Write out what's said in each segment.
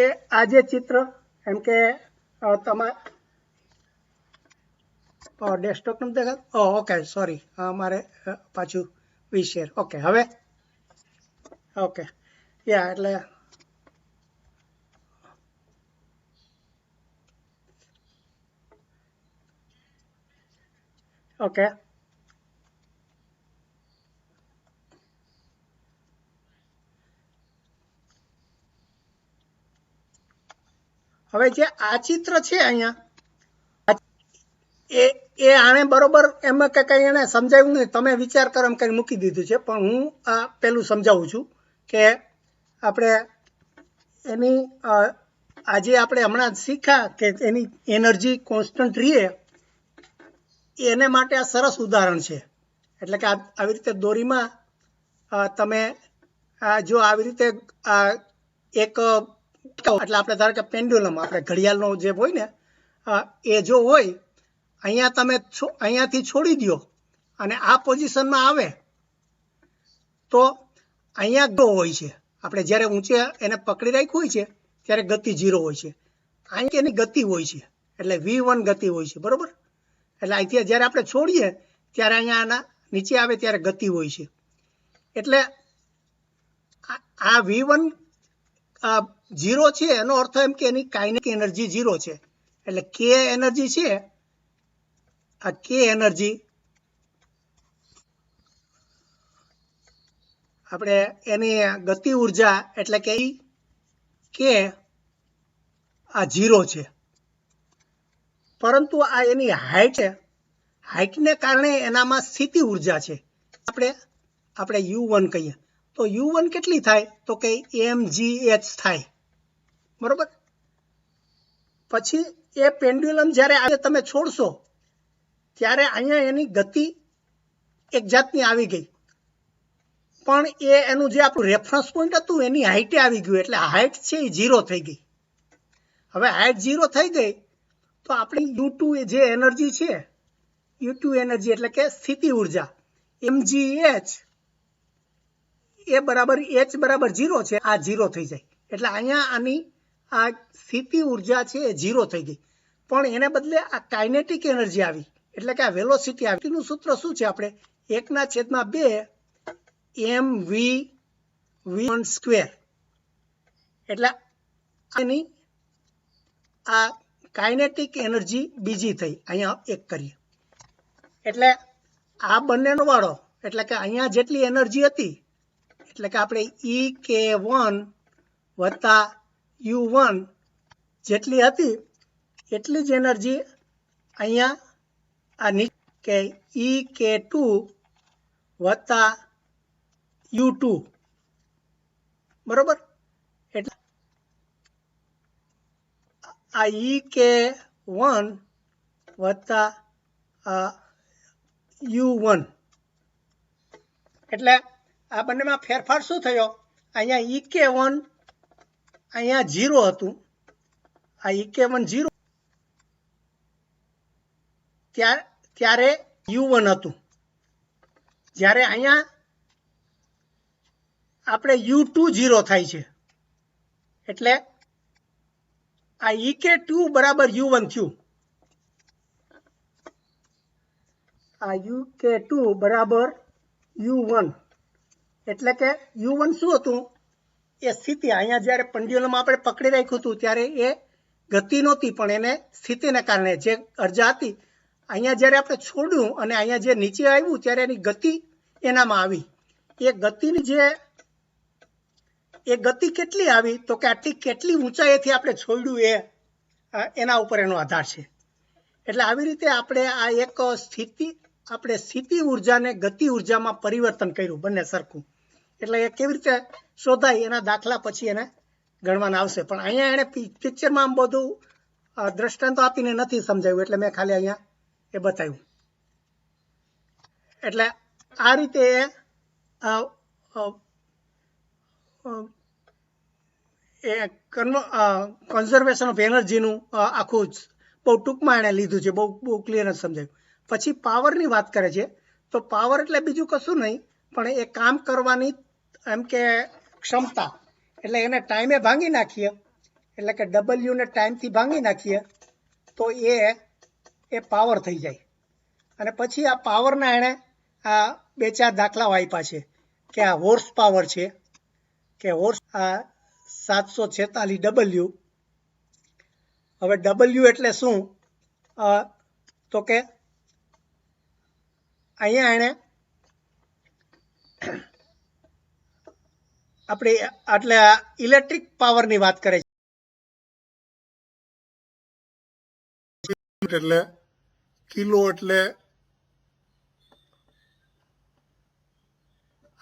એ આ જે ચિત્ર એમ કે તમારે ડેસ્કટોપ નથી દેખાતું? ઓકે સોરી, મારે પાછું શેર. ઓકે હવે ઓકે યા એટલે ઓકે હવે જે આ ચિત્ર છે અહીંયા એ આને બરોબર એમ કે કઈ એને સમજાવ્યું નહીં, તમે વિચાર કરો એમ કઈ મૂકી દીધું છે, પણ હું આ પેલું સમજાવું છું કે આપણે એની આજે આપણે હમણાં શીખ્યા કે એની એનર્જી કોન્સ્ટન્ટ રહે, એને માટે આ સરસ ઉદાહરણ છે. એટલે કે આવી રીતે દોરીમાં તમે જો આવી રીતે એક એટલે આપણે ધારો કે પેન્ડ્યુલમ આપણે ઘડિયાળનો જે હોય ને એ જો હોય, અહીંયા તમે અહીંયાથી છોડી દો અને આ પોઝિશનમાં આવે તો અહીંયા ગો હોય છે. આપણે જ્યારે ઊંચે એને પકડી રાખ્યું હોય છે ત્યારે ગતિ 0 હોય છે. અહીં એની ગતિ હોય છે એટલે v1 ગતિ હોય છે, બરોબર. એટલે અહીંથી જ્યારે આપણે છોડીએ ત્યારે અહીંયા આના નીચે આવે ત્યારે ગતિ હોય છે. એટલે આ v1 0 છે એનો અર્થ એમ કે એની કાઇનેટિક એનર્જી 0 છે. એટલે k એનર્જી છે, આ k એનર્જી આપણે એની ગતિ ઉર્જા એટલે કે k આ 0 છે. પરંતુ આ એની હાઇટ છે, હાઇટને કારણે એનામાં સ્થિતિ ઉર્જા છે, આપણે u1 કહીએ તો u1 કેટલી થાય તો કે mgh થાય, બરોબર. પછી એ પેન્ડ્યુલમ જ્યારે તમે છોડશો ત્યારે અહીંયા એની ગતિ એક જાતની આવી ગઈ, પણ એનું જે આપણું રેફરન્સ પોઈન્ટ હતું એની હાઇટે આવી ગયું, એટલે હાઇટ છે એ 0 થઈ ગઈ. હવે હાઇટ 0 થઈ ગઈ તો આપણી u2 જે એનર્જી છે, u2 એનર્જી એટલે કે સ્થિતિ ઉર્જા mgh એ બરાબર h બરાબર 0 છે, આ 0 થઈ જાય. એટલે અહીંયા આની આ સ્થિતિ ઉર્જા છે એ 0 થઈ ગઈ, પણ એને બદલે આ કાઇનેટિક એનર્જી આવી, એટલે કે આ વેલોસિટી આવી. નું સૂત્ર શું છે? આપણે 1/2 mv1 સ્ક્વેર. એટલે આની આ કાઇનેટિક એનર્જી બીજી થઈ, અહીંયા એક કરીએ એટલે આ બંનેનો વાળો, એટલે કે અહીંયા જેટલી એનર્જી હતી એટલે કે આપણે ek1 વત્તા u1 જેટલી હતી એટલી જ એનર્જી અહીંયા આ કે ek2 વત્તા u2, બરોબર. એટલે આ ek1 વત્તા u1 એટલે આ બંનેમાં ફેરફાર શું થયો? અહીંયા ek1 અહીંયા 0 હતું, આ ek1 0 ત્યારે u1 હતું, જ્યારે અહીંયા આપણે u2 0 થાય છે, એટલે આ ek2 બરાબર u1 થયું. આ ek2 બરાબર u1 એટલે કે u1 શું હતું? એ સ્થિતિ. અહીંયા જ્યારે પેન્ડ્યુલમ આપણે પકડી રાખ્યું હતું ત્યારે એ ગતિ નહોતી, પણ એને સ્થિતિને કારણે જે ઉર્જા હતી, અહીંયા જ્યારે આપણે છોડ્યું અને અહીંયા જે નીચે આવ્યું ત્યારે એની ગતિ એનામાં આવી. એ ગતિ કેટલી આવી તો કે આટલી કેટલી ઊંચાઈથી આપણે છોડ્યું એના ઉપર એનો આધાર છે. એટલે આવી રીતે આપણે આ એક સ્થિતિ ઉર્જાને ગતિ ઉર્જામાં પરિવર્તન કર્યું, બંને સરખું. એટલે એ કેવી રીતે શોધાય એના દાખલા પછી એને ગણવાના આવશે, પણ અહીંયા એને પિક્ચરમાં આમ બધું દ્રષ્ટાંતો આપીને નથી સમજાવ્યું, એટલે મેં ખાલી અહીંયા એ બતાવ્યું. એટલે આ રીતે કન્ઝર્વેશન ઓફ એનર્જીનું આખું બહુ ટૂંકમાં એણે લીધું છે, બહુ ક્લિયર સમજાયું. પછી પાવરની વાત કરે છે, તો પાવર એટલે બીજું કશું નહીં પણ એ કામ કરવાની એમ કે ક્ષમતા, એટલે એને ટાઈમે ભાંગી નાખીએ એટલે કે ડબલ્યુ ને ટાઈમથી ભાંગી નાખીએ તો એ પાવર થઈ જાય. અને પછી આ પાવરના એણે આ 2-4 દાખલાઓ આપ્યા છે કે આ હોર્સ પાવર છે કે હોર્સ આ 746 ડબલ્યુ. હવે ડબલ્યુ એટલે શું? તો કે અહીંયા એણે આપણે એટલે ઇલેક્ટ્રિક પાવરની વાત કરે છે. એટલે કિલો એટલે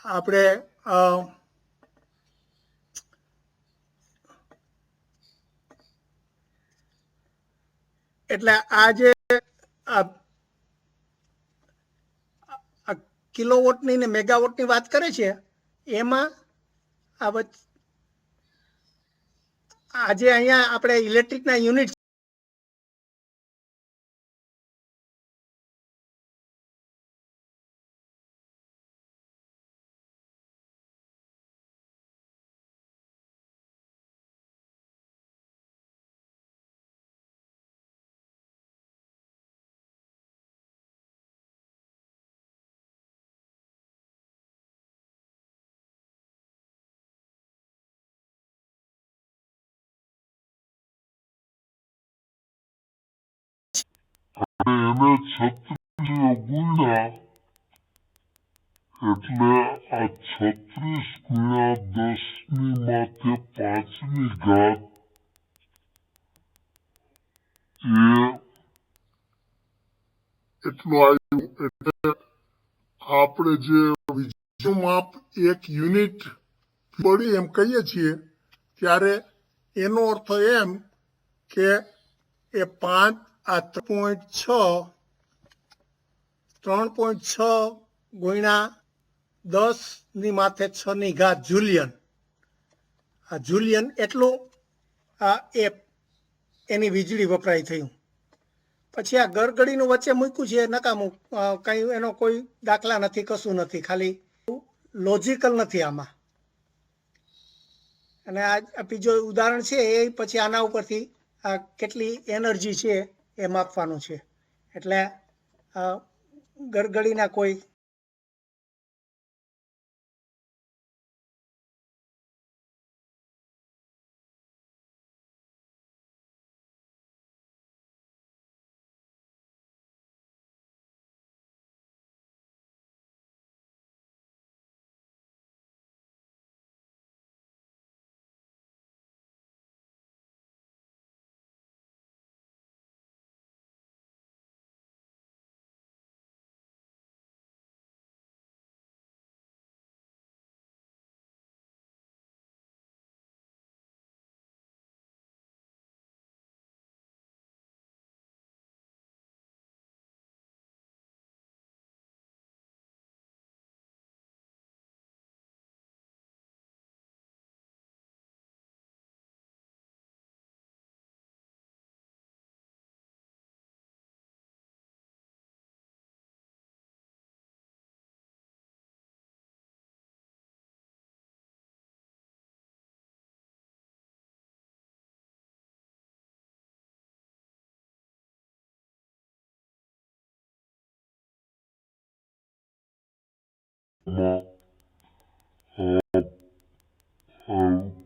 આપણે એટલે આ જે કિલોવોટની ને મેગાવોટની વાત કરે છે એમાં આજે અહીંયા આપણે ઇલેક્ટ્રિકના યુનિટ એને 36 ગુણ્યા એટલે આ 36 ગુણ્યા 10 ની માથે 5ની ઘાત એટલું આવ્યું. એટલે આપણે જે વીજળીનું માપ એક યુનિટ પડી એમ કહીએ છીએ ત્યારે એનો અર્થ એમ કે એ 5 આ 3.6 ગુણ્યા 10 ની માથે 6ની ઘાત જુલિયન. આ જુલિયન એટલું એની વીજળી વપરાય થયું. પછી આ ગરગડીનું વચ્ચે મૂક્યું છે નકામું, કંઈ એનો કોઈ દાખલા નથી, કશું નથી, ખાલી લોજિકલ નથી આમાં. અને આ બીજો ઉદાહરણ છે એ પછી આના ઉપરથી આ કેટલી એનર્જી છે એ માપવાનું છે. એટલે ગરગડીના કોઈ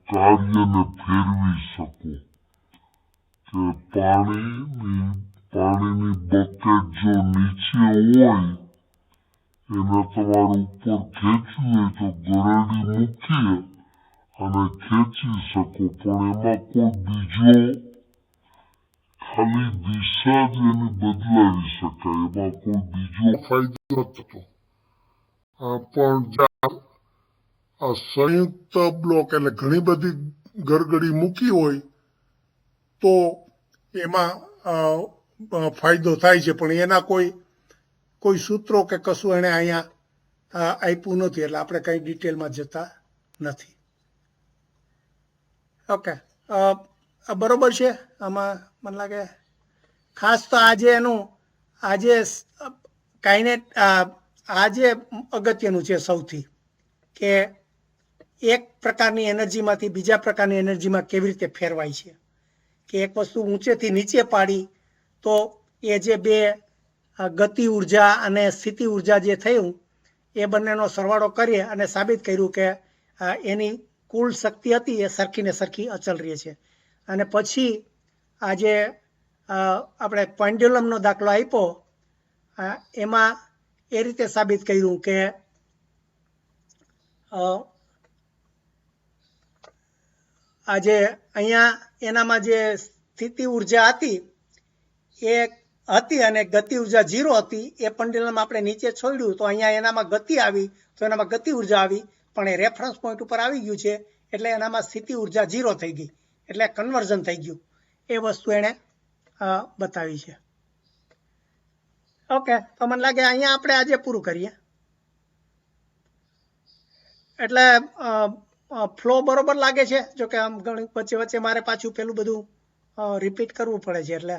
કાર્યને ફેરવી શકો. કે પાણીની બકેટ જો નીચે હોય એને તમારે ઉપર ખેંચવું હોય તો ગરડી મૂકીએ અને ખેંચી શકો, પણ એમાં કોઈ બીજો ખાલી દિશા જ એની બદલાવી શકાય, એમાં કોઈ બીજો ફાયદો થતો. પણ આ સંયુક્ત બ્લોક એટલે ઘણી બધી ગરગડી મૂકી હોય તો એમાં ફાયદો થાય છે, પણ એના કોઈ સૂત્રો કે કશું એને અહીંયા આપ્યું નથી, એટલે આપણે કંઈ ડિટેલમાં જતા નથી. ઓકે, બરોબર છે. આમાં મને લાગે ખાસ તો આજે કાંઈને આજે અગત્યનું છે સૌથી, કે એક પ્રકારની એનર્જીમાંથી બીજા પ્રકારની એનર્જીમાં કેવી રીતે ફેરવાય છે કે એક વસ્તુ ઊંચેથી નીચે પાડી તો એ જે બે ગતિ ઉર્જા અને સ્થિતિ ઉર્જા જે થયું એ બંનેનો સરવાળો કરીએ અને સાબિત કર્યું કે એની કુલ શક્તિ હતી એ સરખીને સરખી અચલ રહે છે. અને પછી આ જે આપણે પેન્ડ્યુલમનો દાખલો આપ્યો એમાં એ રીતે સાબિત કર્યું કે આજે અહીંયા એનામાં જે સ્થિતિ ઉર્જા હતી એ હતી અને ગતિ ઉર્જા 0 હતી. એ પેન્ડ્યુલમ આપણે નીચે છોડ્યું તો અહીંયા એનામાં ગતિ આવી તો એનામાં ગતિ ઉર્જા આવી, પણ એ રેફરન્સ પોઈન્ટ ઉપર આવી ગયું છે એટલે એનામાં સ્થિતિ ઉર્જા 0 થઈ ગઈ, એટલે કન્વર્ઝન થઈ ગયું. એ વસ્તુ એણે બતાવી છે. ઓકે, તો મને લાગે અહીંયા આપણે આજે પૂરું કરીએ. એટલે ફ્લો બરોબર લાગે છે, જો કે આમ ઘણી વચ્ચે વચ્ચે મારે પાછું પેલું બધું રિપીટ કરવું પડે છે એટલે